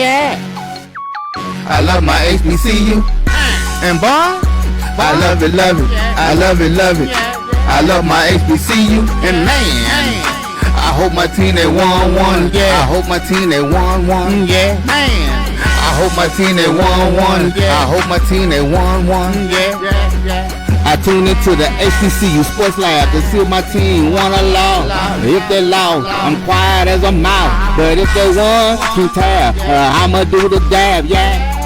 Yeah. I love my HBCU. And boy, I love it, love it. I love it, love it. I love my HBCU. And man, I hope my team they won. Yeah. I hope my team they won. Yeah. Man. I hope my team they won. I hope my team they won. Yeah. I tune into the HBCU Sports Lab to see if my team won or lost. If they lost, I'm quiet as a mouse. But if they won, keep tab. I'ma do the dab, yeah.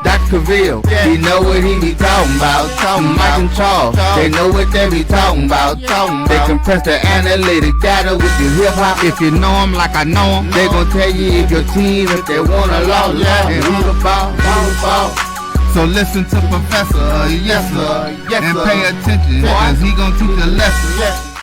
Dr. Cavil, he know what he be talking about. Mike and Charles, they know what they be talking about. They compress the analytic data with your hip hop. If you know them like I know them, they gon' tell you if your team, if they won or lost, and who the ball. So listen to Professor, yes sir, and pay attention, cause he gon' teach a lesson.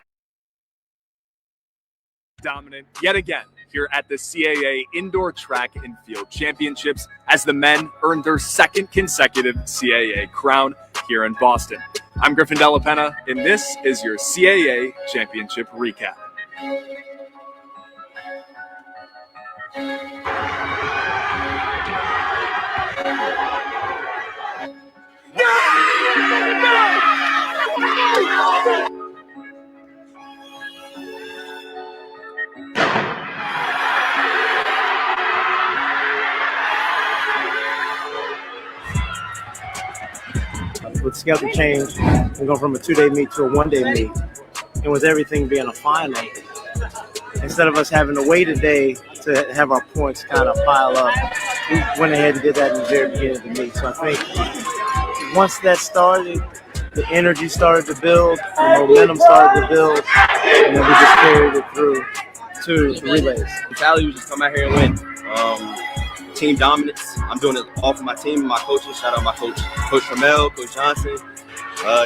Dominant yet again here at the CAA Indoor Track and Field Championships as the men earned their second consecutive CAA crown here in Boston. I'm Griffin Della Penna, and this is your CAA Championship Recap. With schedule change and go from a 2-day meet to a 1-day meet, and with everything being a final, instead of us having to wait a day to have our points kind of pile up, we went ahead and did that in the very beginning of the meet. So I think once that started, the energy started to build, the momentum started to build, and then we just carried it through to the relays. The mentality was just come out here and win. Team dominance. I'm doing it all for my team and my coaches. Shout out my coach, Coach Trammell, Coach Johnson.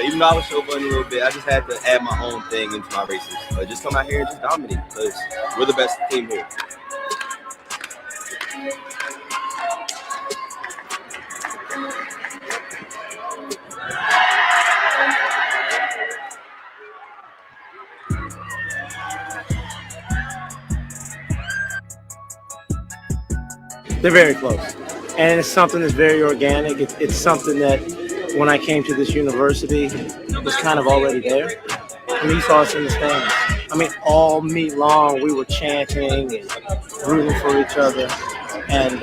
Even though I was showboating a little bit, I just had to add my own thing into my races. Just come out here and just dominate because we're the best team here. They're very close. And it's something that's very organic. It's something that when I came to this university was kind of already there. And you saw us in the stands. I mean, all meet long, we were chanting and rooting for each other and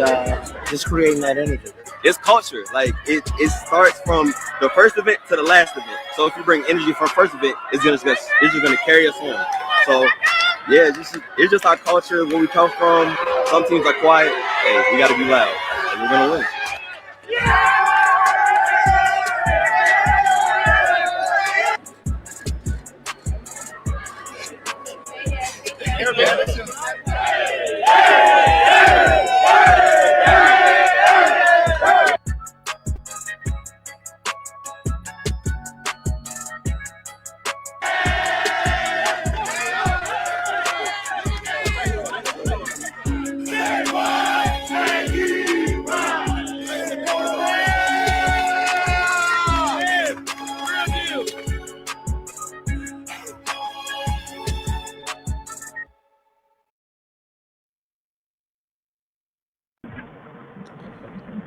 just creating that energy. It's culture. Like it starts from the first event to the last event. So if you bring energy from first event, it's just gonna carry us on. So yeah, it's just our culture, where we come from. Some teams are quiet. Hey, we gotta be loud, and we're gonna win.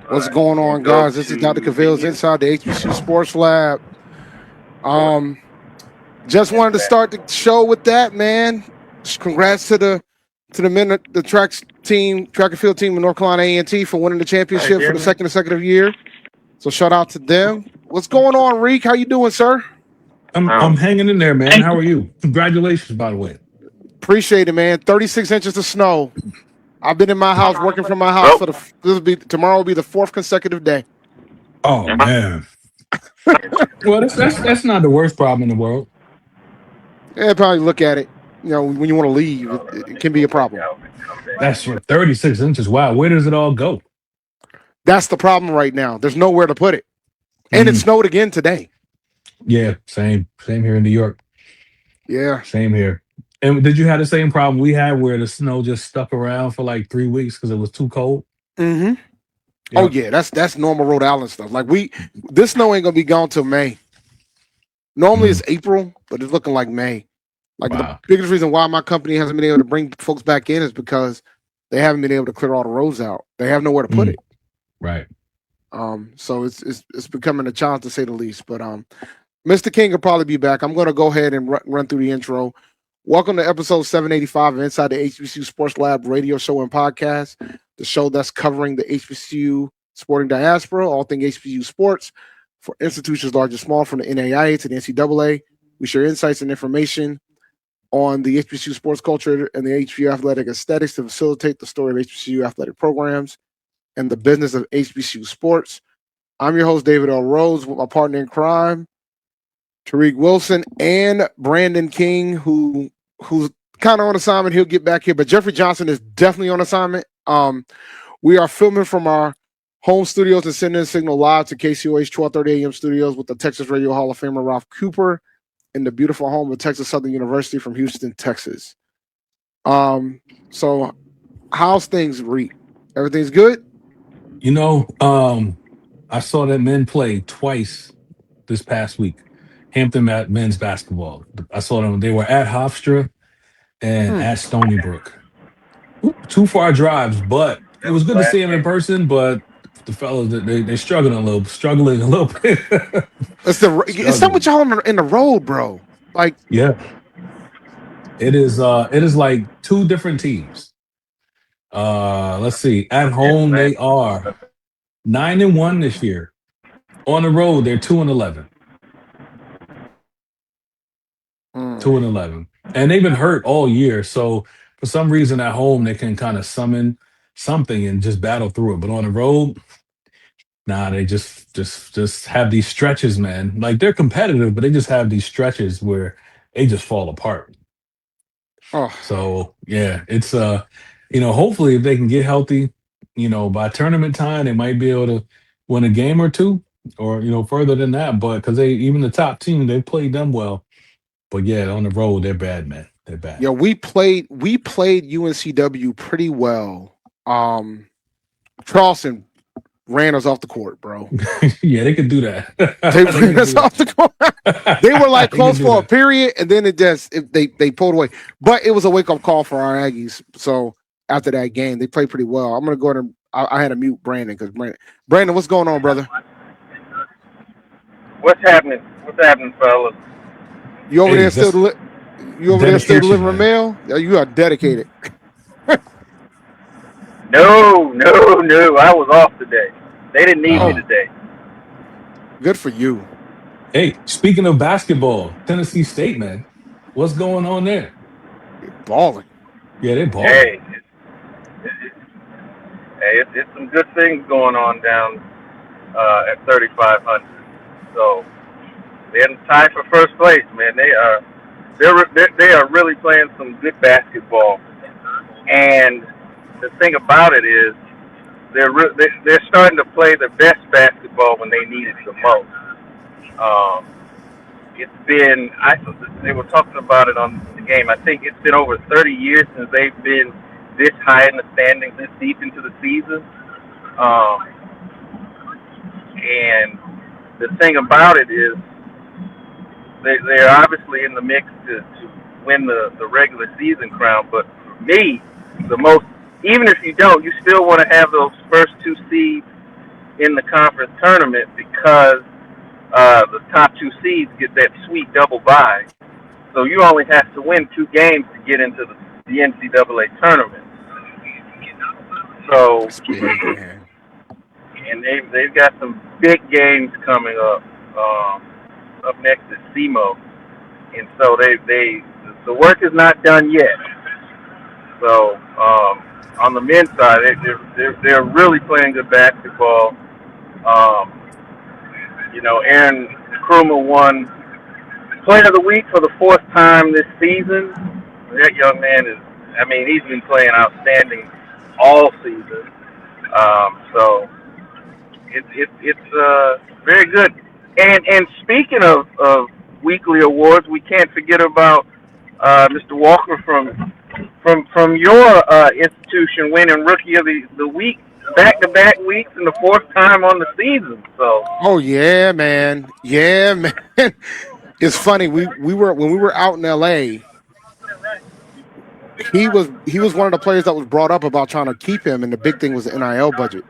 What's going on, guys? This is Dr. Cavil's inside the HBCU Sports Lab. Just wanted to start the show with that, man. Congrats to the men, the track and field team of North Carolina A&T for winning the championship for the second consecutive year. So shout out to them. What's going on, Reek? How you doing, sir? I'm hanging in there, man. How are you? Congratulations, by the way. Appreciate it, man. 36 inches of snow. I've been in my house, working from my house tomorrow will be the fourth consecutive day. Oh man. Well, that's not the worst problem in the world. Yeah, probably look at it. You know, when you want to leave, it can be a problem. That's 36 inches. Wow, where does it all go? That's the problem right now. There's nowhere to put it. And it snowed again today. Yeah, same here in New York. Yeah. Same here. And did you have the same problem we had where the snow just stuck around for like 3 weeks because it was too cold? Mm-hmm. Yep. Oh yeah, that's normal Rhode Island stuff. Like this snow ain't gonna be gone till May. Normally it's April, but it's looking like May. Like the biggest reason why my company hasn't been able to bring folks back in is because they haven't been able to clear all the roads out. They have nowhere to put it. Right. So it's becoming a challenge to say the least. But Mr. King will probably be back. I'm going to go ahead and run through the intro. Welcome to episode 785 of Inside the HBCU Sports Lab radio show and podcast, the show that's covering the HBCU sporting diaspora, all things HBCU sports, for institutions large and small, from the NAIA to the NCAA. We share insights and information on the HBCU sports culture and the HBCU athletic aesthetics to facilitate the story of HBCU athletic programs and the business of HBCU sports. I'm your host, David L. Rhodes, with my partner in crime, Tariq Wilson, and Brandon King, who's kind of on assignment. He'll get back here, but Jeffrey Johnson is definitely on assignment. We are filming from our home studios and sending a signal live to KCOH 1230 AM studios with the Texas Radio Hall of Famer Ralph Cooper in the beautiful home of Texas Southern University from Houston, Texas. So how's things, Reed? Everything's good? You know, I saw that men play twice this past week. Hampton men's basketball. I saw them. They were at Hofstra and at Stony Brook. Too far drives, but it was good to see them in person. But the fellas, they're struggling a little bit. It's not with y'all in the road, bro. Like, yeah, it is like two different teams. Let's see. At home, they are 9-1 this year. On the road, they're 2-11. 2-11, and they've been hurt all year. So for some reason, at home, they can kind of summon something and just battle through it. But on the road, nah, they just have these stretches, man. Like, they're competitive, but they just have these stretches where they just fall apart. Oh. So yeah, it's hopefully if they can get healthy, by tournament time, they might be able to win a game or two, or further than that. But because even the top team, they played them well. But yeah, on the road, they're bad, man. They're bad. Yeah, we played UNCW pretty well. Charleston ran us off the court, bro. Yeah, they could do that. They ran us off the court. They were like close for a period, and then they pulled away. But it was a wake-up call for our Aggies. So after that game, they played pretty well. I'm gonna go ahead and I had to mute Brandon because Brandon, what's going on, brother? What's happening? Fellas? You over there still delivering mail? You are dedicated. No. I was off today. They didn't need me today. Good for you. Hey, speaking of basketball, Tennessee State, man, what's going on there? They're balling. Yeah, they're balling. Hey, it's some good things going on down at 3,500. So they're tied for first place, man. They are really playing some good basketball, and the thing about it is they're starting to play the best basketball when they need it the most. They were talking about it on the game. I think it's been over 30 years since they've been this high in the standings, this deep into the season. And the thing about it is they're obviously in the mix to win the regular season crown. But for me, even if you don't, you still want to have those first two seeds in the conference tournament because the top two seeds get that sweet double bye. So you only have to win 2 games to get into the NCAA tournament. So, and they've got some big games coming up. Up next is SEMO, and so the work is not done yet. So on the men's side, they're really playing good basketball. Aaron Krumah won Player of the Week for the 4th time this season. That young man he's been playing outstanding all season. So it's very good. And speaking of weekly awards, we can't forget about Mr. Walker from your institution winning Rookie of the Week back-to-back weeks and the 4th time on the season. So. Oh yeah, man. It's funny. When we were out in LA, he was one of the players that was brought up about trying to keep him, and the big thing was the NIL budget.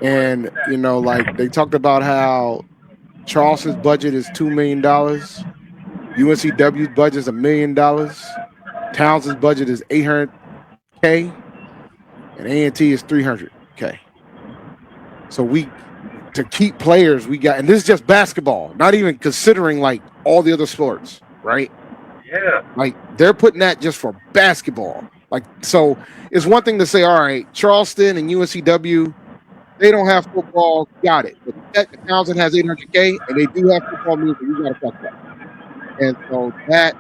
And like they talked about how Charleston's budget is $2 million, UNCW's budget is $1 million, Townsend's budget is $800K, and A&T is $300K. So to keep players, we got, and this is just basketball, not even considering like all the other sports, right? Yeah. Like they're putting that just for basketball. Like, so it's one thing to say, all right, Charleston and UNCW, they don't have football, got it. But Townsend has $800K, and they do have football means that we got to fuck that. And so that's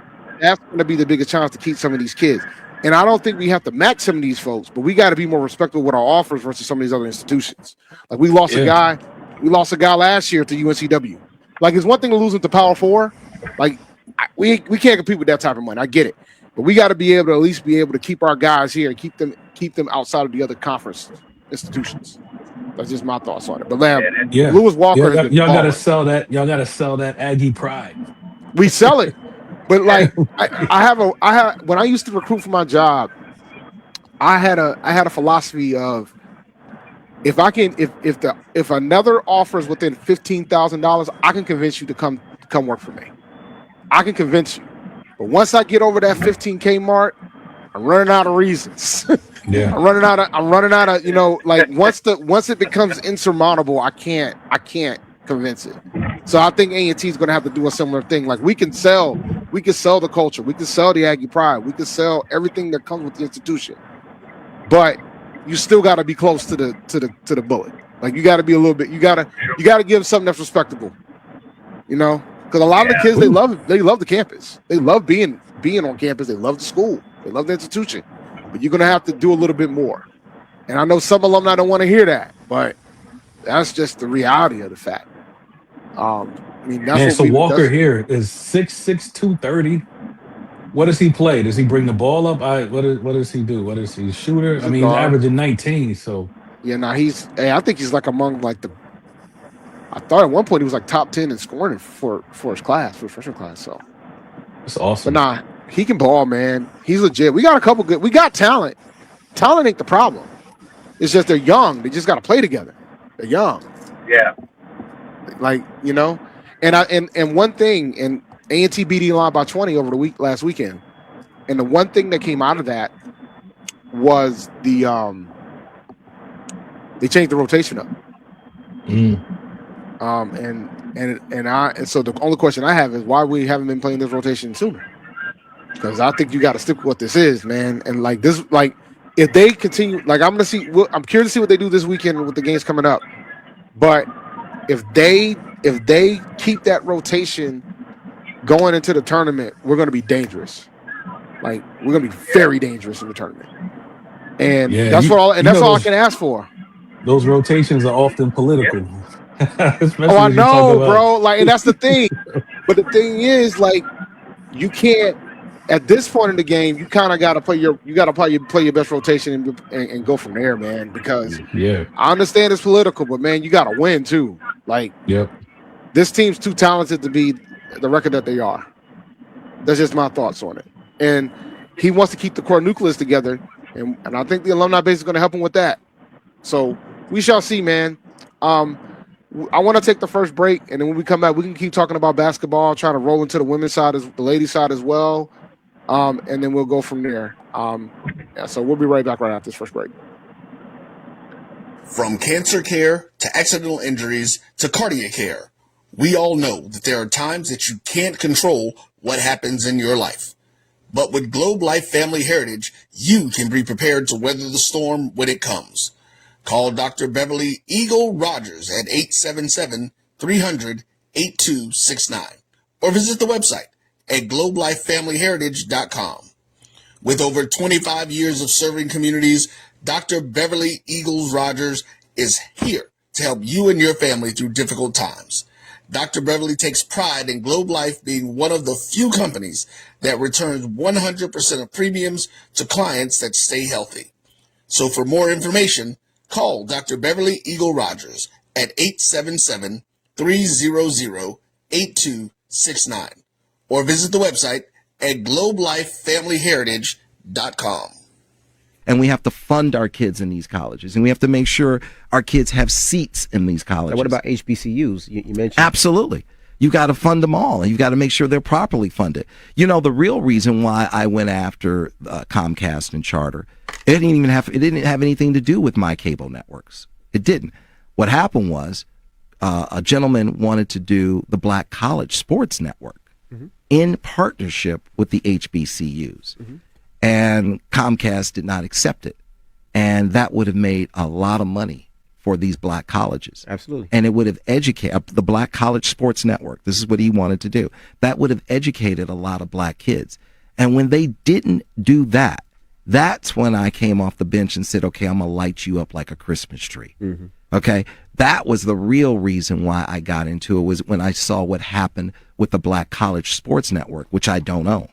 going to be the biggest challenge to keep some of these kids. And I don't think we have to match some of these folks, but we got to be more respectful with our offers versus some of these other institutions. Like we lost a guy last year to UNCW. Like it's one thing to lose him to Power 4. Like we can't compete with that type of money. I get it, but we got to be able to at least be able to keep our guys here and keep them outside of the other conference institutions. That's just my thoughts on it. But Lewis Walker, y'all gotta sell that. Y'all gotta sell that Aggie pride. We sell it, but like I have when I used to recruit for my job, I had a philosophy of if another offer is within $15,000, I can convince you to come work for me. I can convince you, but once I get over that $15K mark, I'm running out of reasons. Yeah, I'm running out of like once it becomes insurmountable, I can't convince it. So I think A&T is going to have to do a similar thing. Like we can sell the culture, we can sell the Aggie pride, we can sell everything that comes with the institution, but you still got to be close to the bullet. Like you got to be a little bit. You got to give something that's respectable. Because a lot of the kids they love the campus. They love being on campus. They love the school. They love the institution. But you're going to have to do a little bit more. And I know some alumni don't want to hear that, but that's just the reality of the fact. That's so Walker here is 6'6", 230. What does he play? Does he bring the ball up? What does he do? What is he, a shooter? He's averaging 19. So I think he's like among like the. I thought at one point he was like top 10 in scoring for his class, for his freshman class. So it's awesome. But he can ball, man. He's legit. We got a couple good. We got talent. Talent ain't the problem. It's just they're young. They just got to play together. They're young. Yeah. Like and one thing, and A&T beat Elon by 20 over last weekend, and the one thing that came out of that was they changed the rotation up. And so the only question I have is why we haven't been playing this rotation sooner. Because I think you got to stick with what this is, man. And like this, like if they continue, like I'm curious to see what they do this weekend with the games coming up. But if they keep that rotation going into the tournament, we're going to be dangerous. Like we're going to be very dangerous in the tournament. And that's all I can ask for. Those rotations are often political. I know, bro. Like, and that's the thing. But the thing is, like, you can't. At this point in the game, you kind of got to play your best rotation and go from there, man. Because I understand it's political, but man, you got to win too. Like, this team's too talented to be the record that they are. That's just my thoughts on it. And he wants to keep the core nucleus together, and I think the alumni base is going to help him with that. So we shall see, man. I want to take the first break, and then when we come back, we can keep talking about basketball, trying to roll into the women's side, the ladies' side as well, and then we'll go from there. So we'll be right back right after this first break. From cancer care to accidental injuries to cardiac care, we all know that there are times that you can't control what happens in your life. But with Globe Life Family Heritage, you can be prepared to weather the storm when it comes. Call Dr. Beverly Eagle Rogers at 877-300-8269 or visit the website at globelifefamilyheritage.com. With over 25 years of serving communities, Dr. Beverly Eagles Rogers is here to help you and your family through difficult times. Dr. Beverly takes pride in Globe Life being one of the few companies that returns 100% of premiums to clients that stay healthy. So for more information, call Dr. Beverly Eagle Rogers at 877-300-8269 or visit the website at globelifefamilyheritage.com. HBCUSportsLab.com. And we have to fund our kids in these colleges, and we have to make sure our kids have seats in these colleges. Now, what about HBCUs? You mentioned. Absolutely. You got to fund them all, and you got to make sure they're properly funded. You know, the real reason why I went after Comcast and Charter, it didn't have anything to do with my cable networks. It didn't. What happened was a gentleman wanted to do the Black College Sports Network in partnership with the HBCUs. And Comcast did not accept it. And that would have made a lot of money for these black colleges. Absolutely. And it would have educated the Black College Sports Network. This is what he wanted to do. That would have educated a lot of black kids. And when they didn't do that, that's when I came off the bench and said, okay, I'm going to light you up like a Christmas tree. Okay. That was the real reason why I got into it, was when I saw what happened with the Black College Sports Network, which I don't own.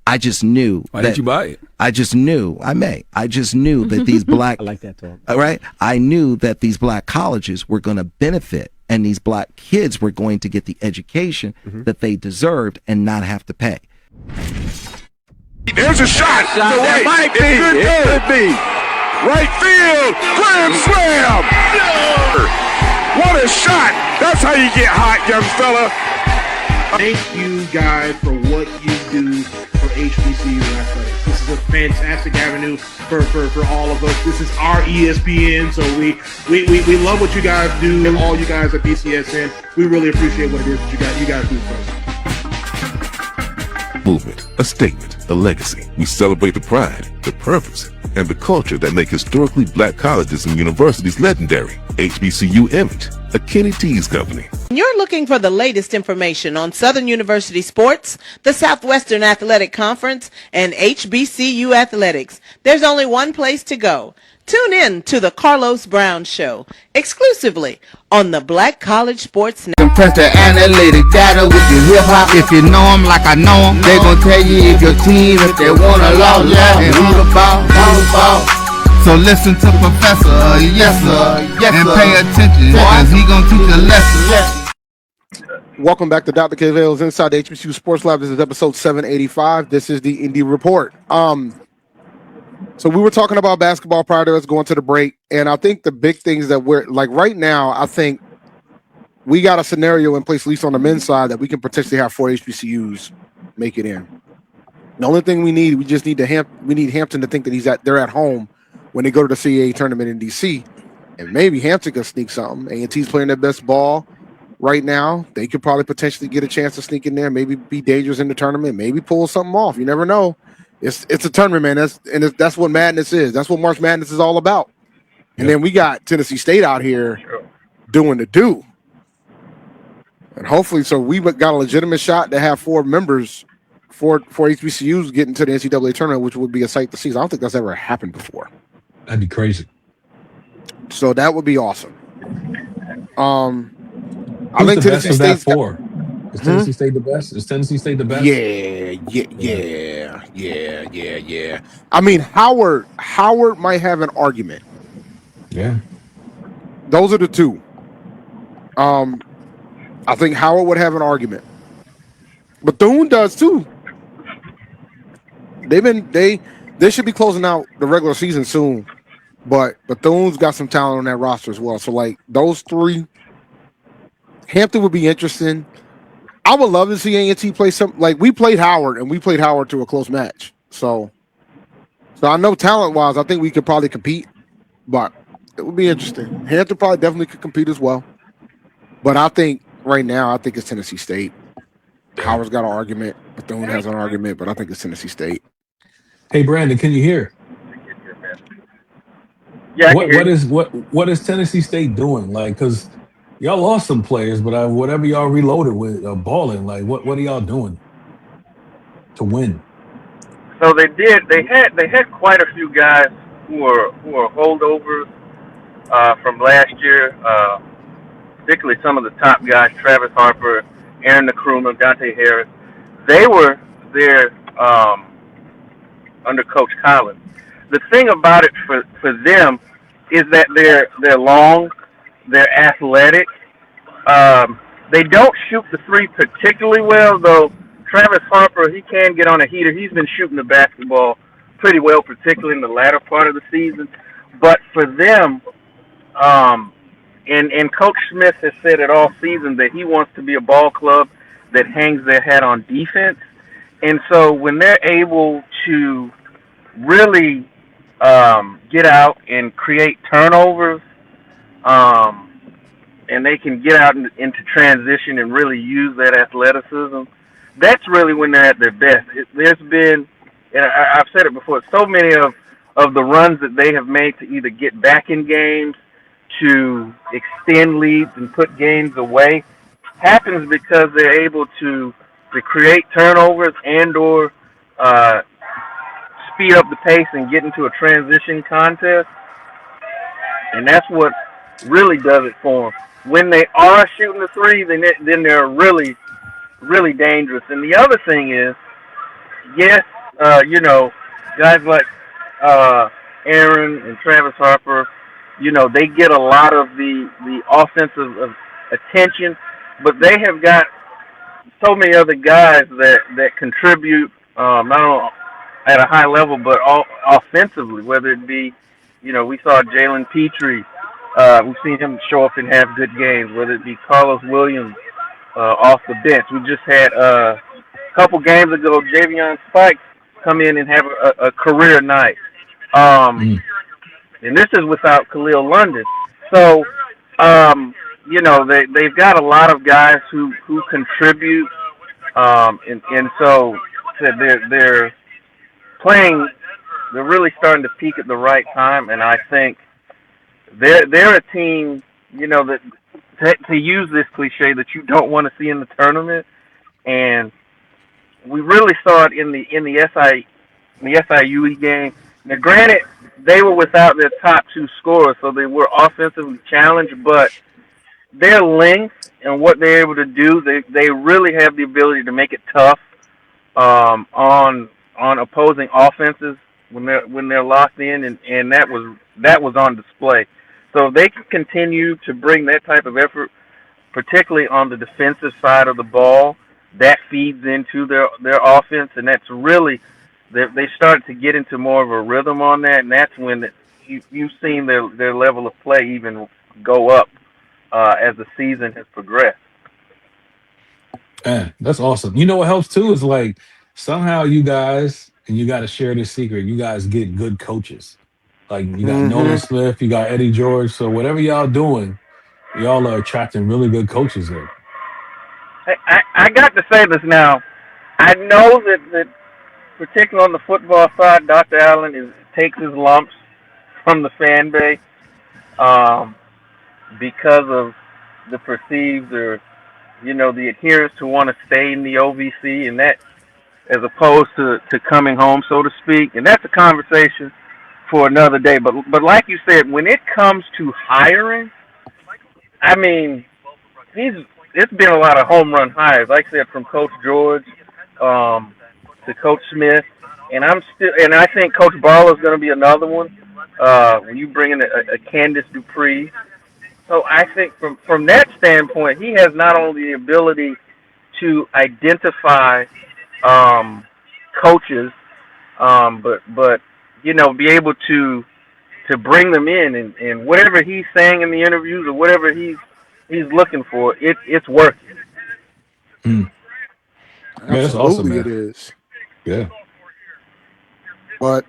I just knew. Why didn't you buy it? I just knew. I just knew that these black. I like that talk. Right? I knew that these black colleges were going to benefit, and these black kids were going to get the education that they deserved and not have to pay. There's a shot. It might be. It could be. Right field. Grand slam. What a shot. That's how you get hot, young fella. Thank you guys for what you do for HBCU athletics. This is a fantastic avenue for all of us. This is our ESPN, so we love what you guys do, and all you guys at BCSN. We really appreciate what it is that you guys do for us. Movement, a statement, a legacy. We celebrate the pride, the purpose, and the culture that make historically black colleges and universities legendary. HBCU Image, a Kenny T's company. You're looking for the latest information on Southern University sports, the Southwestern Athletic Conference, and HBCU athletics. There's only one place to go. Tune in to the Carlos Brown Show, exclusively on the Black College Sports Network. Compress the analytic data with your hip-hop. If you know them like I know them, they gon' tell you if your team, if they want a lot, and who the ball. So listen to Professor, yes sir, and pay attention, because he gon' teach a lesson. Welcome back to Dr. Cavil's Inside the HBCU Sports Lab. This is episode 785. This is the Indy Report. So we were talking about basketball prior to us going to the break, and I think the big things that we're like right now, I think we got a scenario in place, at least on the men's side, that we can potentially have 4 HBCUs make it in. The only thing we need Hampton to think that they're at home when they go to the CAA tournament in DC, and maybe Hampton can sneak something. A&T's playing their best ball right now. They could probably potentially get a chance to sneak in there, maybe be dangerous in the tournament, maybe pull something off. You never know. It's a tournament, man. That's what madness is. That's what March Madness is all about. And then we got Tennessee State out here doing the do. And hopefully, so we got a legitimate shot to have 4 members, 4 HBCUs get into the NCAA tournament, which would be a sight to see. I don't think that's ever happened before. That'd be crazy. So that would be awesome. I Who's think the best Tennessee of that State's 4? Is Tennessee State the best? Is Tennessee State the best? Yeah. I mean, Howard might have an argument. Yeah. Those are the 2. I think Howard would have an argument. Bethune does too. They should be closing out the regular season soon, but Bethune's got some talent on that roster as well. So like those 3, Hampton would be interesting. I would love to see A&T play some. Like we played Howard to a close match. So I know talent wise, I think we could probably compete, but it would be interesting. Hampton probably definitely could compete as well. But I think right now, I think it's Tennessee State. Howard's got an argument. Bethune has an argument, but I think it's Tennessee State. Hey Brandon, can you hear? Yeah. What is Tennessee State doing? Like, because y'all lost some players, but whatever y'all reloaded with, balling. Like, what are y'all doing to win? So they did. They had quite a few guys who are holdovers from last year. Particularly some of the top guys: Travis Harper, Aaron Nkrumah, Dante Harris. They were there under Coach Collins. The thing about it for them is that they're long, they're athletic. They don't shoot the 3 particularly well, though. Travis Harper, he can get on a heater. He's been shooting the basketball pretty well, particularly in the latter part of the season. But for them, and Coach Smith has said it all season that he wants to be a ball club that hangs their hat on defense. And so when they're able to really get out and create turnovers, and they can get out into transition and really use that athleticism, that's really when they're at their best. There's been, and I've said it before, so many of the runs that they have made to either get back in games, to extend leads and put games away, happens because they're able to create turnovers and or speed up the pace and get into a transition contest. And that's what really does it for them. When they are shooting the three, then they're really, really dangerous. And the other thing is, yes, guys like Aaron and Travis Harper, they get a lot of the offensive attention, but they have got so many other guys that contribute, not only at a high level, but offensively, whether it be, we saw Jalen Petrie. We've seen him show up and have good games, whether it be Carlos Williams off the bench. We just had a couple games ago, Javion Spikes come in and have a career night. And this is without Khalil London. So, they've got a lot of guys who contribute, and so they're playing. They're really starting to peak at the right time, and I think they're a team, that to use this cliche that you don't want to see in the tournament, and we really saw it in the SIUE game. Now, granted, they were without their top two scorers, so they were offensively challenged, but their length and what they're able to do, they really have the ability to make it tough on opposing offenses when they're locked in, and that was on display. So if they can continue to bring that type of effort, particularly on the defensive side of the ball, that feeds into their offense, and that's really they started to get into more of a rhythm on that, and that's when you've seen their level of play even go up as the season has progressed. Man, that's awesome. You know what helps too is like somehow you guys, and you got to share this secret, you guys get good coaches. Like you got Nolan Smith, you got Eddie George. So whatever y'all doing, y'all are attracting really good coaches there. I got to say this now. I know that particularly on the football side, Dr. Allen takes his lumps from the fan base because of the perceived or, the adherents to want to stay in the OVC, and that as opposed to coming home, so to speak. And that's a conversation for another day. But like you said, when it comes to hiring, I mean, it's been a lot of home run hires. Like I said, from Coach George to Coach Smith, and I think Coach Barlow is going to be another one. When you bring in a Candace Dupree, so I think from that standpoint, he has not only the ability to identify coaches, but be able to bring them in and whatever he's saying in the interviews or whatever he's looking for, it's working. Yeah, that's awesome, man. It is. Yeah. But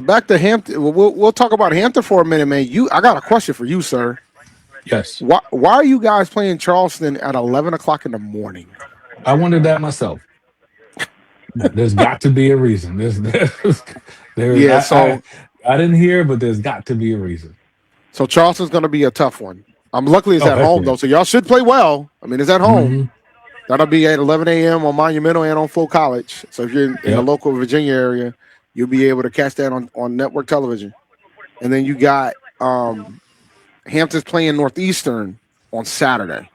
back to Hampton. We'll talk about Hampton for a minute, man. I got a question for you, sir. Yes. Why are you guys playing Charleston at 11 o'clock in the morning? I wondered that myself. There's got to be a reason. I didn't hear, but there's got to be a reason. So Charleston's going to be a tough one. Luckily it's at home, though, so y'all should play well. I mean, it's at home. Mm-hmm. That'll be at 11 a.m. on Monumental and on Full College. So if you're in the local Virginia area, you'll be able to catch that on network television. And then you got Hampton's playing Northeastern on Saturday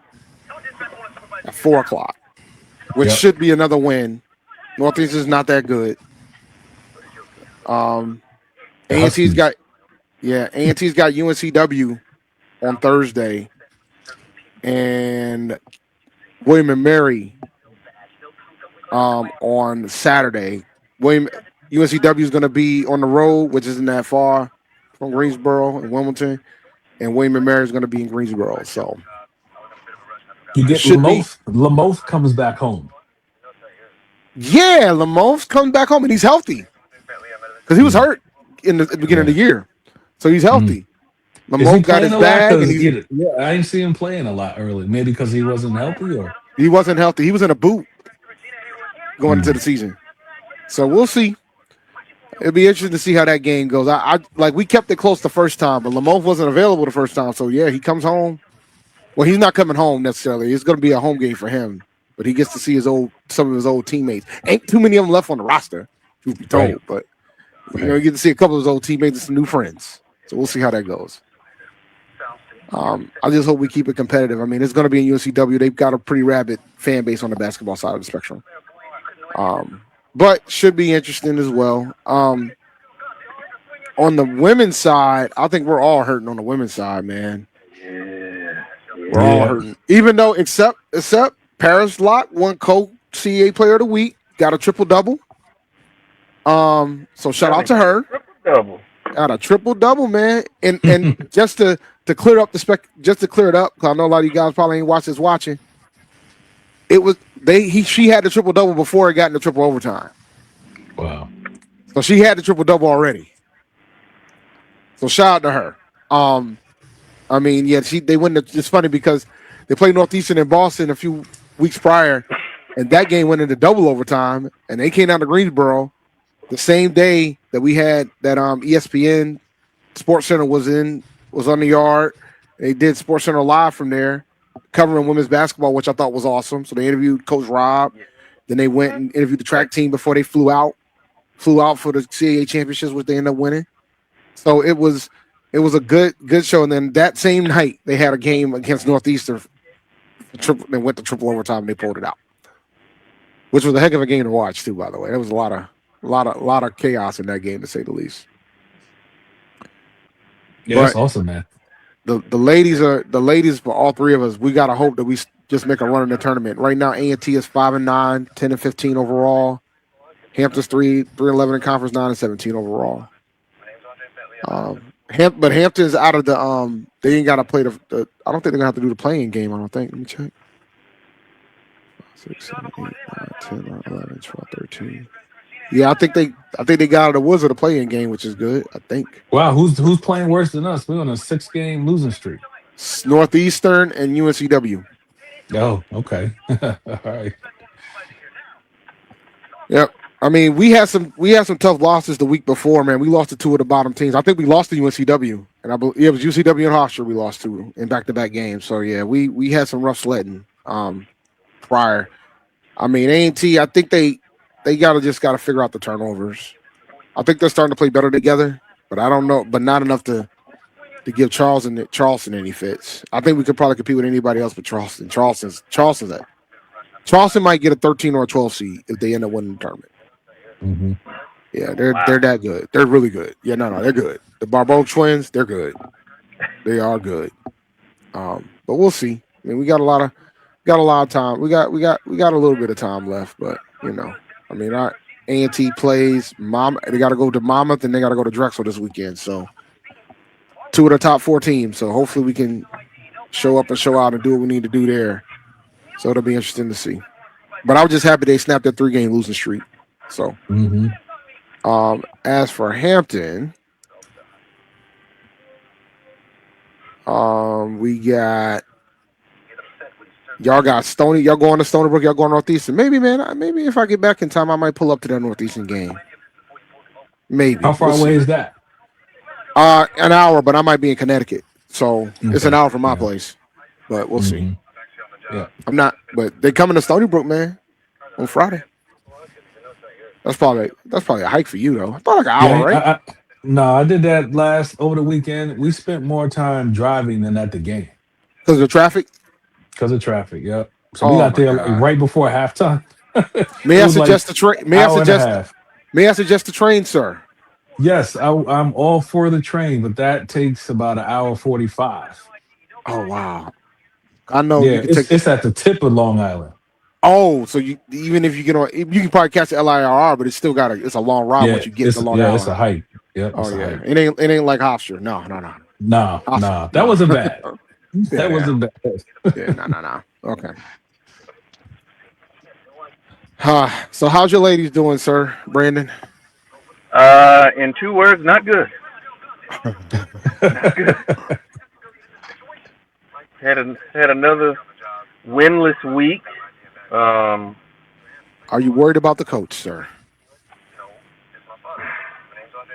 at 4 o'clock, which should be another win. Northeastern's not that good. A&T's got UNCW on Thursday, and William and Mary on Saturday. UNCW is going to be on the road, which isn't that far from Greensboro and Wilmington, and William & Mary is going to be in Greensboro. So You get should be. Lamoth. Lamoth comes back home. Yeah, Lamoth comes back home and he's healthy because he was hurt in the beginning of the year, so he's healthy. Lamoth got his bag, and I didn't see him playing a lot early. Maybe because he wasn't healthy, or he wasn't healthy. He was in a boot going into the season, so we'll see. It'll be interesting to see how that game goes. I like we kept it close the first time, but Lamoth wasn't available the first time, so yeah, he comes home. Well, he's not coming home necessarily. It's going to be a home game for him, but he gets to see some of his old teammates. Ain't too many of them left on the roster, truth be told, but you get to see a couple of his old teammates and some new friends. So we'll see how that goes. I just hope we keep it competitive. I mean, it's going to be in UNCW. They've got a pretty rabid fan base on the basketball side of the spectrum. But should be interesting as well. On the women's side, I think we're all hurting on the women's side, man. We're all hurting. Even though, except Paris Locke won co-CA Player of the Week, got a triple-double. So shout out to her. Triple-double. Got a triple-double, man. And just to clear up just to clear it up, because I know a lot of you guys probably ain't watching. It was she had the triple-double before it got into triple overtime. Wow. So she had the triple-double already. So shout out to her. I mean, yeah, they went. It's funny because they played Northeastern in Boston a few weeks prior, and that game went into double overtime, and they came down to Greensboro the same day that we had that ESPN Sports Center was on the yard. They did Sports Center Live from there, covering women's basketball, which I thought was awesome. So they interviewed Coach Rob. Then they went and interviewed the track team before they flew out for the CAA championships, which they ended up winning. So it was a good show. And then that same night they had a game against Northeastern. They went to triple overtime and they pulled it out, which was a heck of a game to watch too. By the way, there was a lot of chaos in that game, to say the least. Yeah, that's awesome, man. The ladies for all three of us. We gotta hope that we just make a run in the tournament. Right now, A&T is 5-9, 10-15 overall. Hampton's 3-11 in conference, 9-17 overall. But Hampton's out of the they ain't gotta play the I don't think they're gonna have to do the playing game. I don't think. Let me check. 6, 7, 8, 9, 10, 11, 12, 13. Yeah, I think they got out of the woods of the playing game, which is good. I think. Wow, who's playing worse than us? We're on a 6-game losing streak. Northeastern and UNCW. Oh, okay. All right. Yep. I mean, we had some tough losses the week before, man. We lost to two of the bottom teams. I think we lost to UNCW, and I believe it was UCW and Hofstra we lost to in back-to-back games. So yeah, we had some rough sledding prior. I mean, A&T, I think they gotta figure out the turnovers. I think they're starting to play better together, but I don't know, but not enough to give Charleston any fits. I think we could probably compete with anybody else but Charleston. Charleston might get a 13 or a 12 seed if they end up winning the tournament. Mm-hmm. Yeah, they're that good. They're really good. Yeah, no, they're good. The Barbeau twins, they're good. They are good. But we'll see. I mean, we got a lot of time. We got a little bit of time left, but I mean, our A&T plays they got to go to Monmouth and they got to go to Drexel this weekend. So 2 of the top 4 teams. So hopefully we can show up and show out and do what we need to do there. So it'll be interesting to see. But I was just happy they snapped that 3-game losing streak. So, as for Hampton, we got y'all got Stony. Y'all going to Stony Brook. Y'all going Northeastern. Maybe, man. Maybe if I get back in time, I might pull up to that Northeastern game. Maybe. How far away is that? An hour, but I might be in Connecticut, so it's an hour from my place. But we'll see. Yeah, I'm not. But they coming to Stony Brook, man, on Friday. That's probably a hike for you though. About like an hour, right? No, I did that over the weekend. We spent more time driving than at the game because of traffic. Because of traffic, yep. So we got there right before halftime. May I suggest the train? May I suggest the train, sir? Yes, I'm all for the train, but that takes about an hour 45. Oh wow! I know. Yeah, it's at the tip of Long Island. Oh, so you even if you get on, you can probably catch the LIRR, but it's still it's a long ride once you get the Long Island. It's a hike. Yep. Oh yeah, it ain't like Hofstra. No. Nah. That wasn't bad. That wasn't bad. Yeah, no. Okay. So how's your ladies doing, sir, Brandon? In 2 words, not good. Not good. Had another winless week. Are you worried about the coach, sir?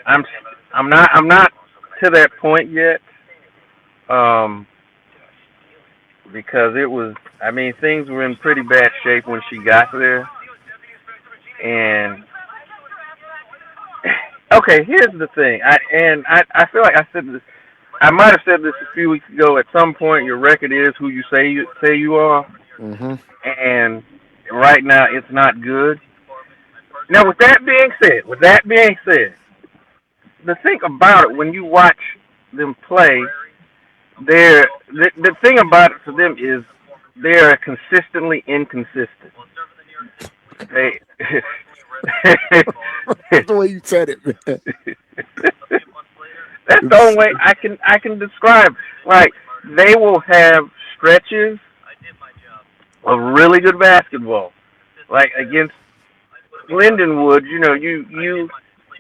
I'm not to that point yet. Because things were in pretty bad shape when she got there. And okay, here's the thing. I feel like I said this. I might have said this a few weeks ago. At some point, your record is who you say you are. Mm-hmm. And right now, it's not good. Now, with that being said, the thing about it, when you watch them play, the thing about it for them is they're consistently inconsistent. That's the way you said it, man. That's the only way I can describe. Like, they will have stretches of really good basketball. Like against Lindenwood,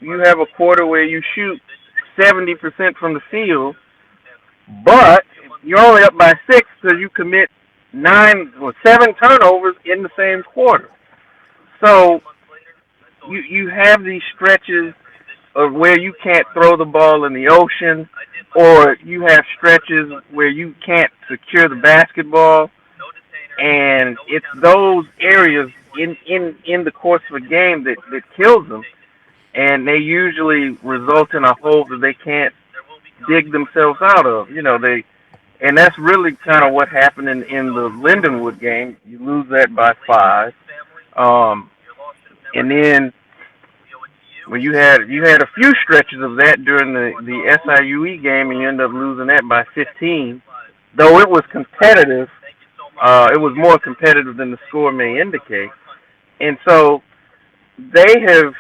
you have a quarter where you shoot 70% from the field, but you're only up by 6 because you commit 7 turnovers in the same quarter. So you have these stretches of where you can't throw the ball in the ocean, or you have stretches where you can't secure the basketball, and it's those areas in the course of a game that kills them, and they usually result in a hole that they can't dig themselves out of. And that's really kind of what happened in the Lindenwood game. You lose that by 5, and then when you had a few stretches of that during the SIUE game, and you end up losing that by 15. Though it was competitive, it was more competitive than the score may indicate. And so they have,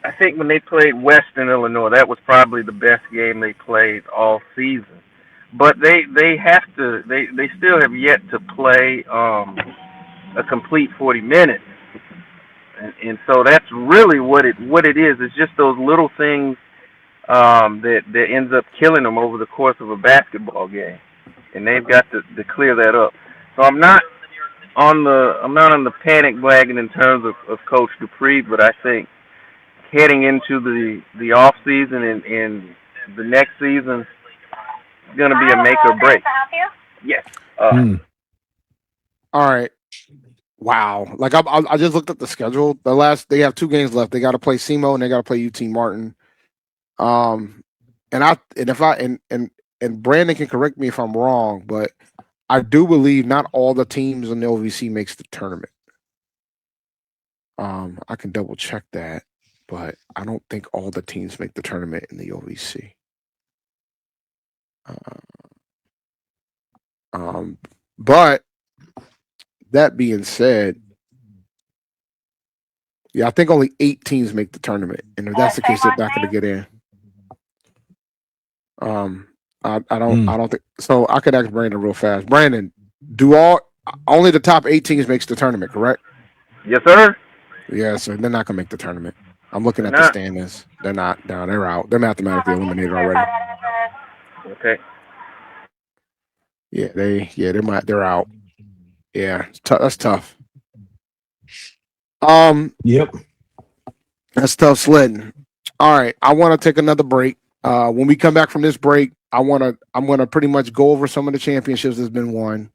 I think when they played Western Illinois, that was probably the best game they played all season. But they still have yet to play a complete 40 minutes. And so that's really what it is. It's just those little things that ends up killing them over the course of a basketball game, and they've got to clear that up. So I'm not on the panic wagon in terms of Coach Dupree, but I think heading into the off season and the next season is going to be a make or break. Yes. All right. Wow. Like I just looked at the schedule. They have 2 games left. They got to play SEMO and they got to play UT Martin. And Brandon can correct me if I'm wrong, but I do believe not all the teams in the OVC makes the tournament. I can double check that, but I don't think all the teams make the tournament in the OVC. But that being said, yeah, I think only 8 teams make the tournament, and if that's the case, they're not going to get in. I don't think so. I could ask Brandon real fast. Brandon, only the top 8 teams makes the tournament, correct? Yes, sir. Yeah, so they're not going to make the tournament. I'm looking at the standings. They're not down. They're out. They're mathematically eliminated already. Okay. Yeah, they're out. Yeah, that's tough. Yep. That's tough sledding. All right, I want to take another break. When we come back from this break, I'm gonna pretty much go over some of the championships that's been won,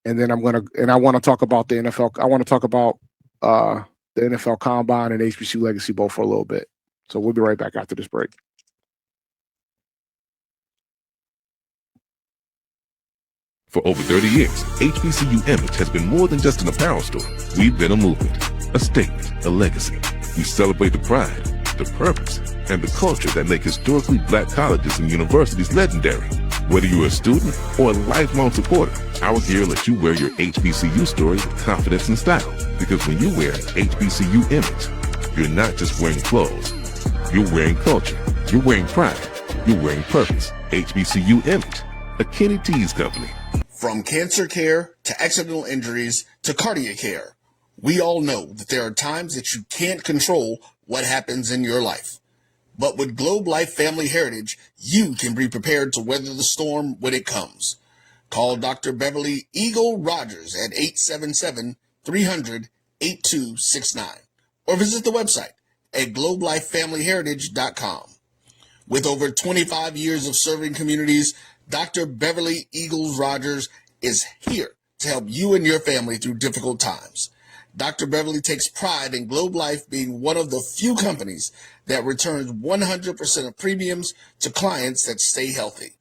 and then I want to talk about the NFL. I want to talk about the NFL Combine and HBCU Legacy Bowl for a little bit. So we'll be right back after this break. For over 30 years, HBCU Image has been more than just an apparel store. We've been a movement, a statement, a legacy. We celebrate the pride, the purpose, and the culture that make historically black colleges and universities legendary. Whether you're a student or a lifelong supporter, our gear lets you wear your HBCU story with confidence and style. Because when you wear HBCU image, you're not just wearing clothes. You're wearing culture. You're wearing pride. You're wearing purpose. HBCU image, a Kenny T's company. From cancer care to accidental injuries to cardiac care, we all know that there are times that you can't control what happens in your life. But with Globe Life Family Heritage, you can be prepared to weather the storm when it comes. Call Dr. Beverly Eagle Rogers at 877-300-8269 or visit the website at globelifefamilyheritage.com. With over 25 years of serving communities, Dr. Beverly Eagles Rogers is here to help you and your family through difficult times. Dr. Beverly takes pride in Globe Life being one of the few companies that returns 100% of premiums to clients that stay healthy.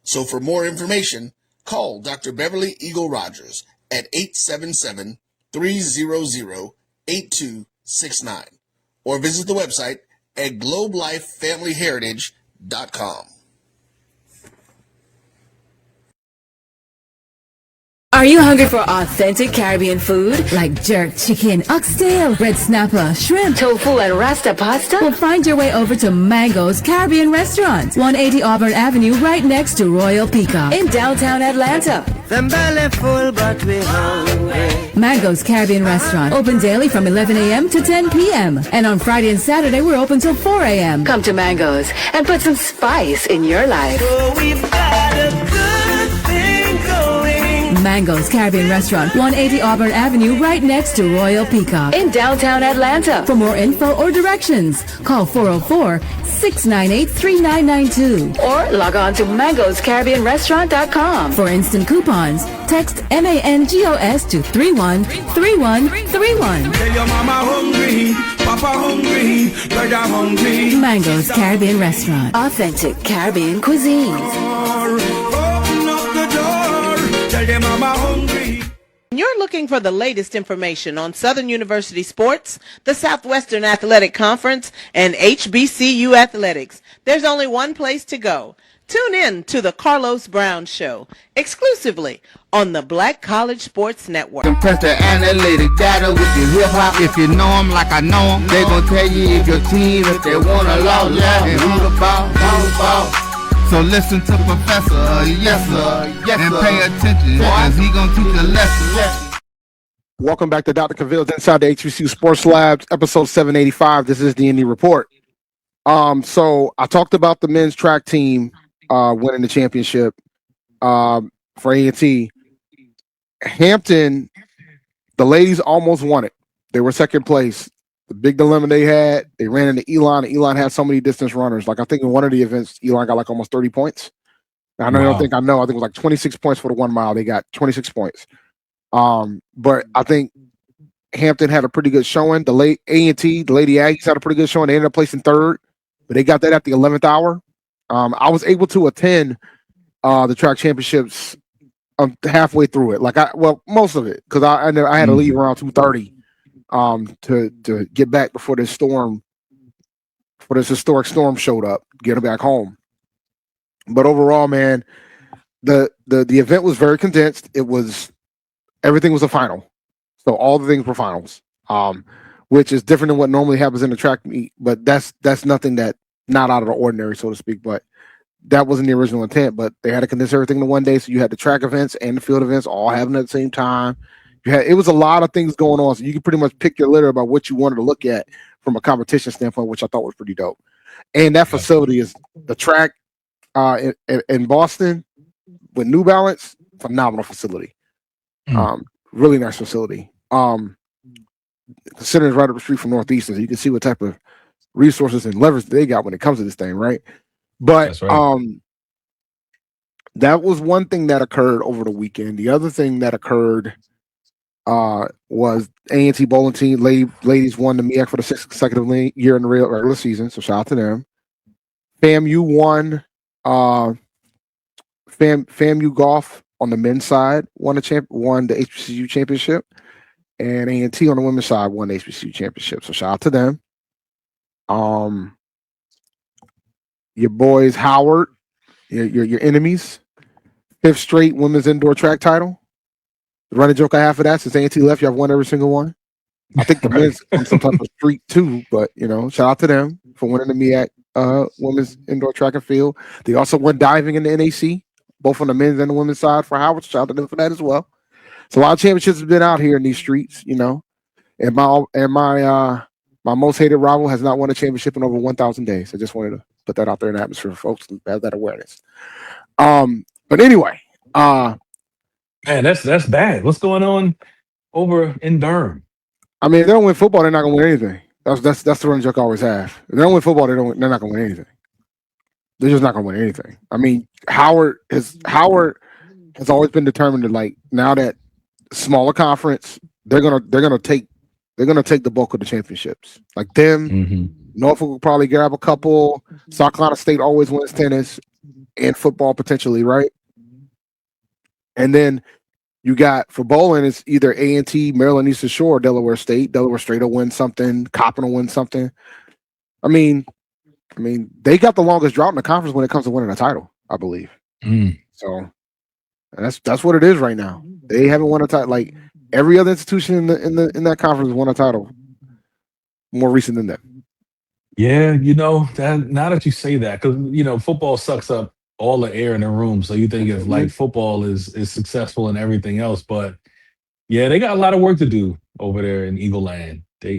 So for more information, call Dr. Beverly Eagle Rogers at 877-300-8269 or visit the website at globelifefamilyheritage.com. Are you hungry for authentic Caribbean food like jerk chicken, oxtail, red snapper, shrimp, tofu, and rasta pasta? Well, find your way over to Mango's Caribbean Restaurant, 180 Auburn Avenue, right next to Royal Peacock in downtown Atlanta. Them belly full, but we hungry. Mango's Caribbean Restaurant, open daily from 11 a.m. to 10 p.m. And on Friday and Saturday, we're open till 4 a.m. Come to Mango's and put some spice in your life. So we've got a good thing going. Mango's Caribbean Restaurant, 180 Auburn Avenue, right next to Royal Peacock in downtown Atlanta. For more info or directions, call 404-698-3992 or log on to mangoscaribbeanrestaurant.com. For instant coupons, text MANGOS to 313131. Tell your mama hungry, papa hungry, brother hungry. Mango's Caribbean Restaurant, authentic Caribbean cuisine. Open up the door, tell your mama hungry. You're looking for the latest information on Southern University sports, the Southwestern Athletic Conference, and HBCU athletics. There's only one place to go. Tune in to the Carlos Brown Show, exclusively on the Black College Sports Network. Compress the analytic data with your hip hop. If you know them like I know them, they gon' tell you if your team, if they want a law, and who the ball, So listen to Professor, yes sir, and pay attention, cause he gon' teach a lesson. Welcome back to Dr. Cavill's Inside the HBCU Sports Lab, episode 785. This is the Indy Report. So I talked about the men's track team winning the championship for A&T. Hampton, the ladies almost won it. They were second place. The big dilemma they had, they ran into Elon, and Elon had so many distance runners. Like I think in one of the events, Elon got like almost 30 points. I know. Wow. I don't think I know. I think it was like 26 points for the 1 mile. They got 26 points. But I think Hampton had a pretty good showing. The late A&T, the Lady Aggies had a pretty good showing. They ended up placing third, but they got that at the 11th hour. I was able to attend the track championships halfway through it. Most of it, because I had to leave around 2:30 to get back before this historic storm showed up, get back home. But overall, man, the event was very condensed. Everything was a final. So all the things were finals, which is different than what normally happens in the track meet. But that's nothing that not out of the ordinary, so to speak. But that wasn't the original intent. But they had to condense everything in one day. So you had the track events and the field events all happening at the same time. It was a lot of things going on. So you could pretty much pick your litter about what you wanted to look at from a competition standpoint, which I thought was pretty dope. And that facility is the track in Boston with New Balance, phenomenal facility. Really nice facility. Considering it's right up the street from Northeastern, so you can see what type of resources and leverage they got when it comes to this thing, right? But that was one thing that occurred over the weekend. The other thing that occurred was A&T bowling team ladies won the MEAC for the 6th consecutive year in the regular season, so shout out to them. FAMU won. FAMU golf on the men's side won the HBCU championship, and A&T on the women's side won the HBCU championship. So shout out to them. Your boys Howard, your enemies, 5th straight women's indoor track title. The running joke I have for that, since A&T left, y'all won every single one. I think the men's on some type of streak too, but shout out to them for winning the MEAC women's indoor track and field. They also won diving in the NAC, both on the men's and the women's side for Howard. Shout out to them for that as well. So a lot of championships have been out here in these streets, And my most hated rival has not won a championship in over 1,000 days. I just wanted to put that out there in the atmosphere for folks to have that awareness. But anyway, Man, that's bad. What's going on over in Durham? I mean, if they don't win football, they're not gonna win anything. That's the running joke I always have. If they don't win football, they're not gonna win anything. They're just not gonna win anything. I mean, Howard has always been determined to, now that smaller conference, they're gonna take the bulk of the championships. Like them, Norfolk will probably grab a couple. South Carolina State always wins tennis and football potentially, right? And then you got for bowling, it's either A&T, Maryland Eastern Shore, or Delaware State. Delaware State will win something. Coppin will win something. I mean, they got the longest drought in the conference when it comes to winning a title, I believe. So that's what it is right now. They haven't won a title. Like every other institution in that conference won a title more recent than that. Yeah, that now that you say that, because football sucks up all the air in the room. So you think if football is successful and everything else, but yeah, they got a lot of work to do over there in Eagle Land. They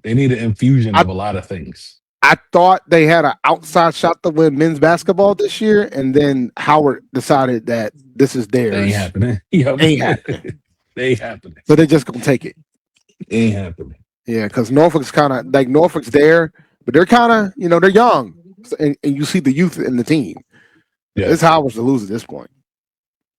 need an infusion of a lot of things. I thought they had an outside shot to win men's basketball this year, and then Howard decided that this is theirs. They ain't happening. Ain't happening. They ain't happening. So they're just gonna take it. Ain't happening. Yeah, because Norfolk's kind of Norfolk's there, but they're kind of they're young, and you see the youth in the team. Yeah, it's Howard's to lose at this point.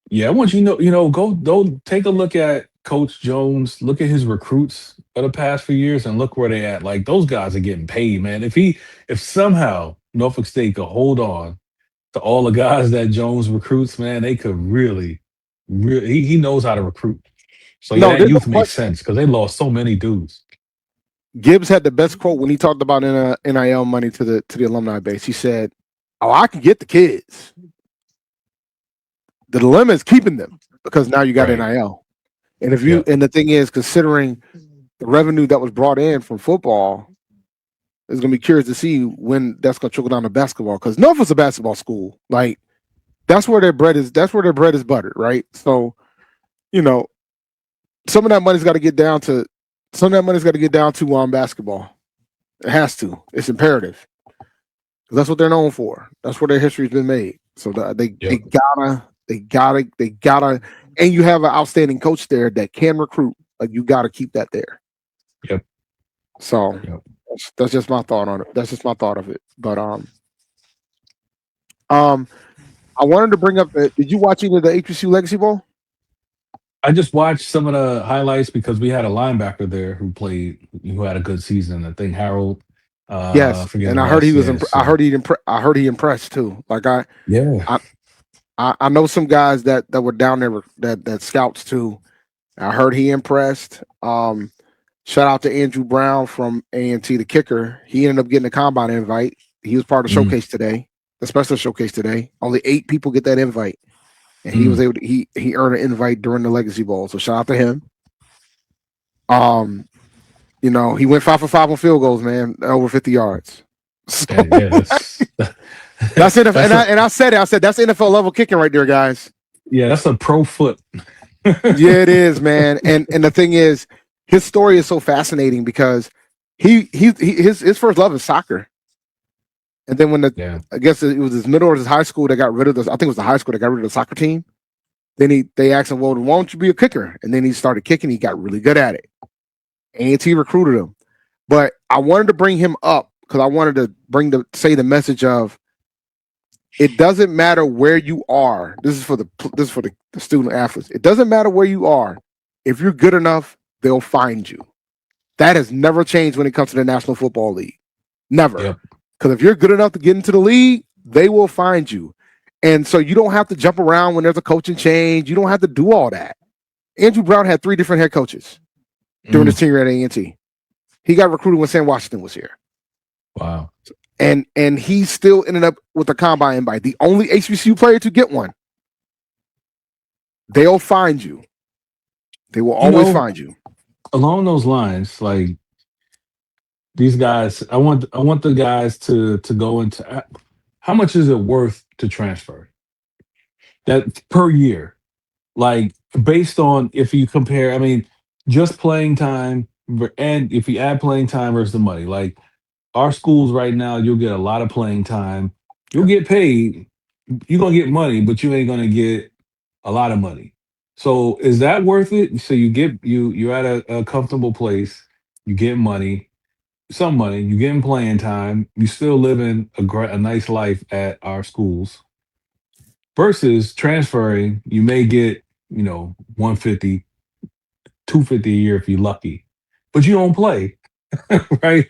Yeah, I want you to go take a look at Coach Jones. Look at his recruits for the past few years, and look where they at. Like those guys are getting paid, man. If somehow Norfolk State could hold on to all the guys that Jones recruits, man, they could really. He knows how to recruit. So that youth makes sense because they lost so many dudes. Gibbs had the best quote when he talked about NIL money to the alumni base. He said, "Oh, I can get the kids. The dilemma is keeping them because now you got NIL. And and the thing is, considering the revenue that was brought in from football, it's gonna be curious to see when that's gonna trickle down to basketball because Norfolk's a basketball school. Like that's where their bread is. That's where their bread is buttered, right? So, some of that money's got to get down to. Some of that money's got to get down to basketball. It has to. It's imperative. That's what they're known for. That's where their history's been made. So they gotta, and you have an outstanding coach there that can recruit. Like you got to keep that there. Yep. So that's just my thought on it. That's just my thought of it. But I wanted to bring up. Did you watch either the HBCU Legacy Bowl? I just watched some of the highlights because we had a linebacker there who had a good season. I think Harold. Yes, and I heard he was. I heard he impressed too. Like I know some guys that were down there that scouts too. I heard he impressed. Shout out to Andrew Brown from A&T, the kicker. He ended up getting a combine invite. He was part of the showcase today, the special showcase today. Only 8 people get that invite. And he was able to he earned an invite during the Legacy Bowl. So shout out to him. He went 5 for 5 on field goals, man, over 50 yards. So, that's NFL. And I said that's NFL level kicking right there, guys. Yeah, that's a pro foot. Yeah, it is, man. And the thing is, his story is so fascinating because his first love is soccer. And then when I guess it was his middle or his high school that got rid of I think it was the high school that got rid of the soccer team. Then they asked him, well, why don't you be a kicker? And then he started kicking. He got really good at it. A&T recruited him. But I wanted to bring him up because I wanted to say the message of it doesn't matter where you are. This is for the student athletes. It doesn't matter where you are. If you're good enough, they'll find you. That has never changed when it comes to the National Football League. Never. Yep. Because if you're good enough to get into the league, they will find you. And so you don't have to jump around when there's a coaching change. You don't have to do all that. Andrew Brown had 3 different head coaches during his tenure at A&T. He got recruited when Sam Washington was here. Wow. And he still ended up with a combine invite. The only HBCU player to get one they'll find you. They will always find you. Along those lines, like these guys, I want the guys to go into how much is it worth to transfer that per year? Like based on if you compare, I mean, just playing time and if you add playing time versus the money, like our schools right now, you'll get a lot of playing time. You'll get paid. You're gonna get money, but you ain't gonna get a lot of money. So is that worth it? So you're at a comfortable place. You get money, some money. You getting playing time. You still living a nice life at our schools. Versus transferring, you may get 150, 250 a year if you're lucky, but you don't play. Right?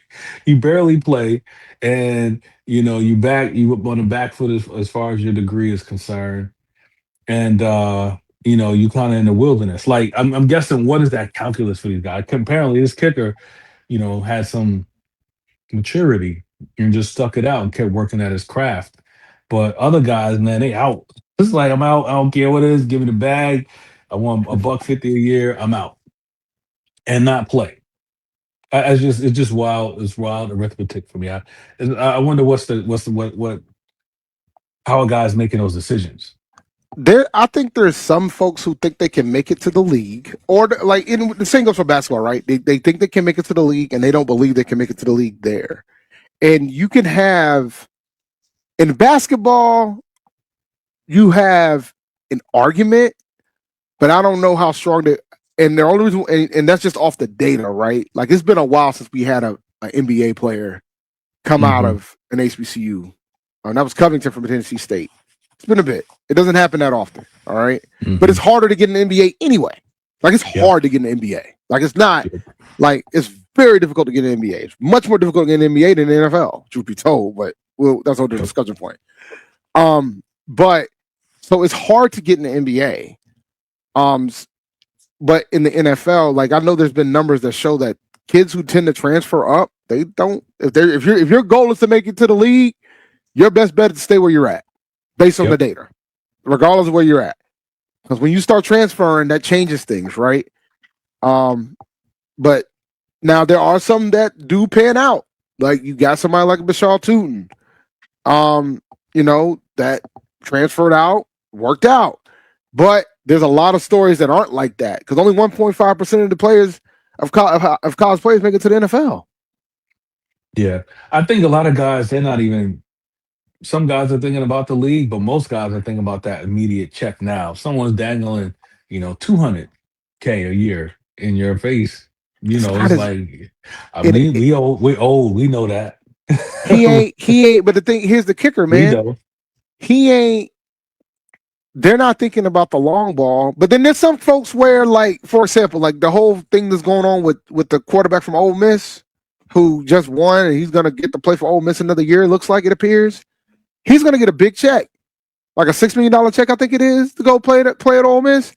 You barely play, and you on the back foot as far as your degree is concerned, and you kind of in the wilderness. Like I'm guessing, what is that calculus for these guys? Apparently, this kicker, had some maturity and just stuck it out and kept working at his craft. But other guys, man, they out. It's like I'm out. I don't care what it is. Give me the bag. I want $150 a year. I'm out and not play. It's just wild. It's wild arithmetic for me. I wonder what how a guy's making those decisions. I think there's some folks who think they can make it to the league, or like in the same goes for basketball, right? They think they can make it to the league, and they don't believe they can make it to the league there. And you can have in basketball, you have an argument, but I don't know how strong that. And the only reason, and that's just off the data, right? Like it's been a while since we had an NBA player come out of an HBCU. And that was Covington from Tennessee State. It's been a bit. It doesn't happen that often, all right? But it's harder to get in the NBA anyway. Like it's hard to get in the NBA. Like it's not like it's very difficult to get in the NBA. It's much more difficult to get in the NBA than the NFL, truth be told. But that's another discussion point. But so it's hard to get in the NBA. But in the NFL, like I know there's been numbers that show that kids who tend to transfer up, they don't. If your goal is to make it to the league, your best bet is to stay where you're at, based on the data, regardless of where you're at. Because when you start transferring, that changes things, right? But now there are some that do pan out. Like you got somebody like Bashar Tootin, that transferred out, worked out. But there's a lot of stories that aren't like that because only 1.5% of the players of college players make it to the NFL. Yeah, I think a lot of guys, they're not even. Some guys are thinking about the league, but most guys are thinking about that immediate check now. If someone's dangling, $200K a year in your face, it's like, we old, we know that. He ain't. But here's the kicker, man. He ain't. They're not thinking about the long ball. But then there's some folks where, like, for example, like the whole thing that's going on with the quarterback from Ole Miss, who just won, and he's gonna get to play for Ole Miss another year. It looks like it appears. He's going to get a big check, like a $6 million check, I think it is, to go play at Ole Miss.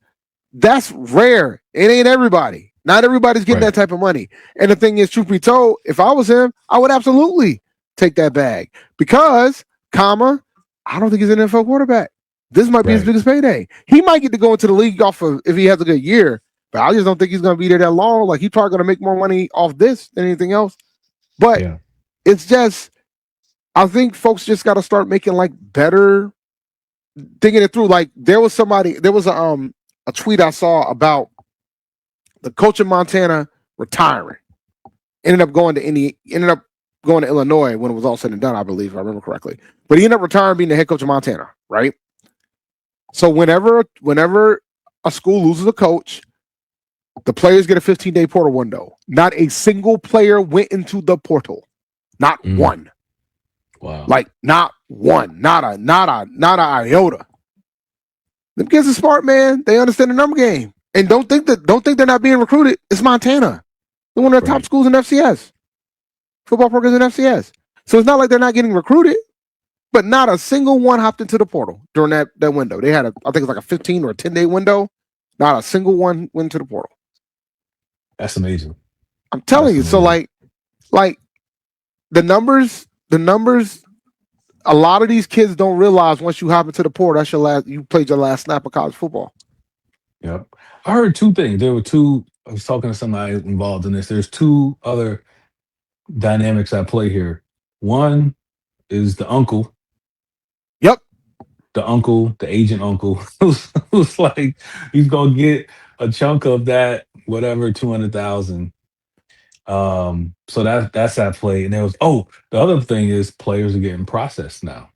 That's rare. It ain't everybody. Not everybody's getting that type of money. And the thing is, truth be told, if I was him, I would absolutely take that bag because, I don't think he's an NFL quarterback. This might be his biggest payday. He might get to go into the league off of if he has a good year, but I just don't think he's going to be there that long. Like he's probably going to make more money off this than anything else. But it's just. I think folks just got to start making like better thinking it through. Like there was a tweet I saw about the coach in Montana retiring. Ended up going to Illinois when it was all said and done, I believe, if I remember correctly. But he ended up retiring, being the head coach of Montana, right? So whenever a school loses a coach, the players get a 15-day portal window. Not a single player went into the portal. Not one. Wow. Like not one, not a iota. Them kids are smart, man. They understand the number game. And don't think they're not being recruited. It's Montana. They're one of the top schools in FCS. Football programs in FCS. So it's not like they're not getting recruited, but not a single one hopped into the portal during that window. They had I think it's like a 15 or a 10-day window. Not a single one went to the portal. That's amazing. I'm telling you. So like the numbers, a lot of these kids don't realize once you hop into the portal, you played your last snap of college football. Yep. I heard two things. There were two. I was talking to somebody involved in this. There's two other dynamics at play here. One is the uncle. Yep. The agent uncle, who's like, he's gonna get a chunk of that, whatever, 200,000. So that's at play. And there was the other thing is players are getting processed now.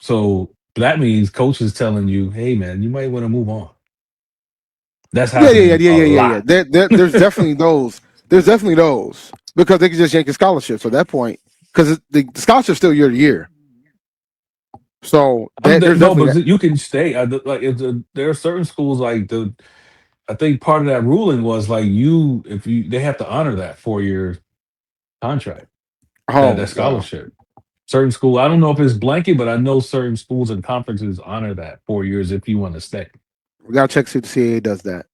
So that means coaches telling you, hey man, you might want to move on. That's happening a lot. There's definitely those. There's definitely those because they can just yank a scholarship at that point because the scholarship's still year to year. So you can stay. There are certain schools like I think part of that ruling was like they have to honor that 4-year contract, that scholarship. Certain school, I don't know if it's blanket, but I know certain schools and conferences honor that 4 years if you want to stay. We gotta check see if the CAA does that.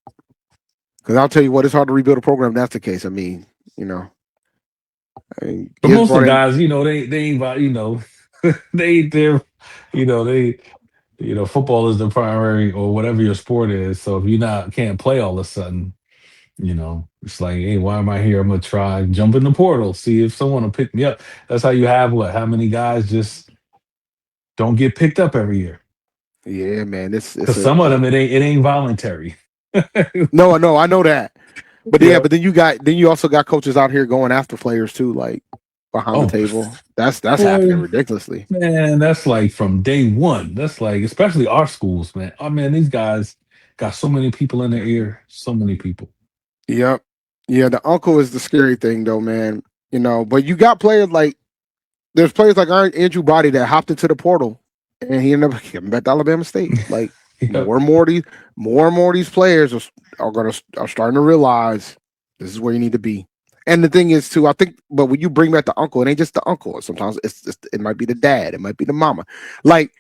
Because I'll tell you what, it's hard to rebuild a program. That's the case. I mean, but most of the guys, they ain't, they ain't there. Football is the primary or whatever your sport is. So if you can't play all of a sudden, it's like, hey, why am I here? I'm gonna try jump in the portal, see if someone will pick me up. That's how you have how many guys just don't get picked up every year. Yeah, man. Because some of them it ain't voluntary. No, I know that. But but then you also got coaches out here going after players too, like behind the table. That's happening ridiculously. Man, that's like from day one. That's like, especially our schools, man. Oh man, these guys got so many people in their ear. So many people. Yep. Yeah, the uncle is the scary thing though, man. But you got players like there's players like Andrew Body that hopped into the portal and he ended up getting back to Alabama State. Like more and more of these players are starting to realize this is where you need to be. And the thing is too, I think, but when you bring back the uncle, it ain't just the uncle. Sometimes it might be the dad, it might be the mama. Like,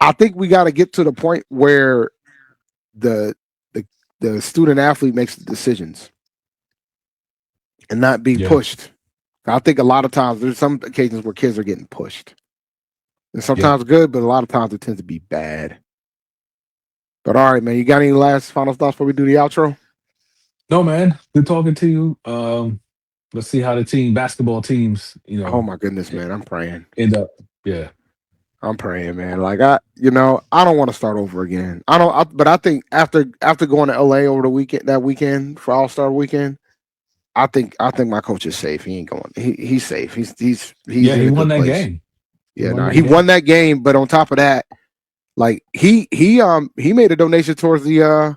I think we got to get to the point where the student athlete makes the decisions and not be pushed. I think a lot of times there's some occasions where kids are getting pushed, and sometimes good, but a lot of times it tends to be bad. But all right, man, you got any last final thoughts before we do the outro? No, man. Good talking to you. Let's see how the basketball teams, Oh my goodness, man, I'm praying. End up, yeah. I'm praying, man. Like I don't want to start over again. But I think after going to LA over that weekend for All-Star weekend, I think my coach is safe. He ain't going. He's safe. He won that game. He won that game. But on top of that, like he made a donation towards the All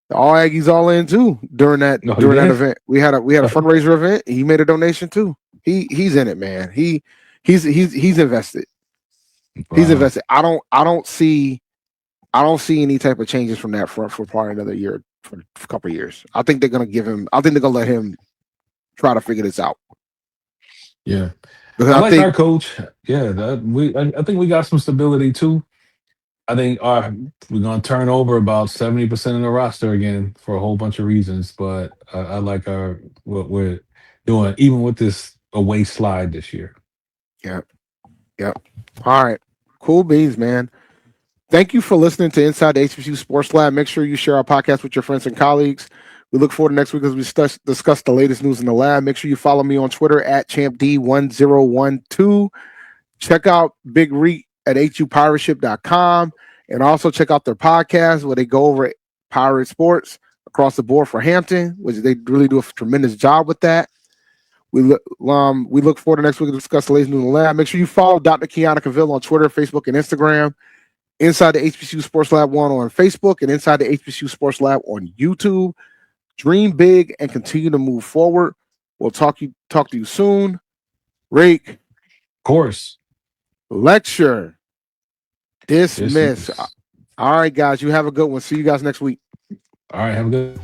Aggies All In too during that event. We had a fundraiser event. He made a donation too. He's in it, man. He's invested. Wow. He's invested. I don't see any type of changes from that front for probably another year, for a couple of years. I think they're gonna let him try to figure this out. Yeah, because I think our coach. Yeah, I think we got some stability too. I think we're gonna turn over about 70% of the roster again for a whole bunch of reasons, but I like what we're doing, even with this away slide this year. Yep. All right. Cool beans, man. Thank you for listening to Inside the HBCU Sports Lab. Make sure you share our podcast with your friends and colleagues. We look forward to next week as we discuss the latest news in the lab. Make sure you follow me on Twitter at ChampD1012. Check out Big Reek at hupirateship.com, and also check out their podcast where they go over at Pirate Sports across the board for Hampton, which they really do a tremendous job with that. We look forward to next week to discuss the latest news in the lab. Make sure you follow Dr. Kenyatta Cavil on Twitter, Facebook, and Instagram. Inside the HBCU Sports Lab 1 on Facebook, and Inside the HBCU Sports Lab on YouTube. Dream big and continue to move forward. We'll talk to you soon. Rake. Of course. Lecture. Dismiss. All right, guys. You have a good one. See you guys next week. All right. Have a good